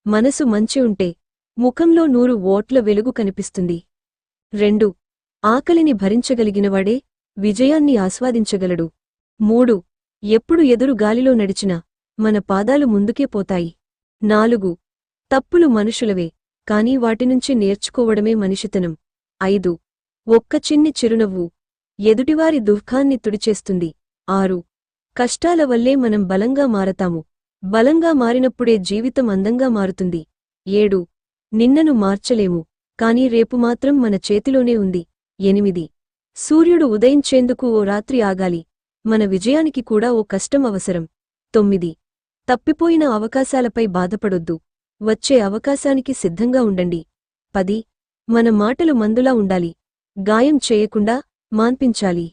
మనసు మంచి ఉంటే ముఖంలో 100 వోట్ల వెలుగు కనిపిస్తుంది. 2 ఆకలిని భరించగలిగినవాడే విజయాన్ని ఆస్వాదించగలడు. 3 ఎప్పుడు ఎదురు గాలిలో నడిచినా మన పాదాలు ముందుకే పోతాయి. 4 తప్పులు మనుషులవే, కాని వాటినుంచి నేర్చుకోవడమే మనిషితనం. 5 ఒక్క చిన్ని చిరునవ్వు ఎదుటివారి దుఃఖాన్ని తుడిచేస్తుంది. 6 కష్టాల వల్లే మనం బలంగా మారతాము. బలంగా మారినప్పుడే జీవితం అందంగా మారుతుంది. 7 నిన్నను మార్చలేము, కాని రేపు మాత్రం మన చేతిలోనే ఉంది. 8 సూర్యుడు ఉదయించేందుకు ఓ రాత్రి ఆగాలి, మన విజయానికి కూడా ఓ కష్టం అవసరం. 9 తప్పిపోయిన అవకాశాలపై బాధపడొద్దు, వచ్చే అవకాశానికి సిద్ధంగా ఉండండి. 10 మన మాటలు మందులా ఉండాలి, గాయం చేయకుండా మాన్పించాలి.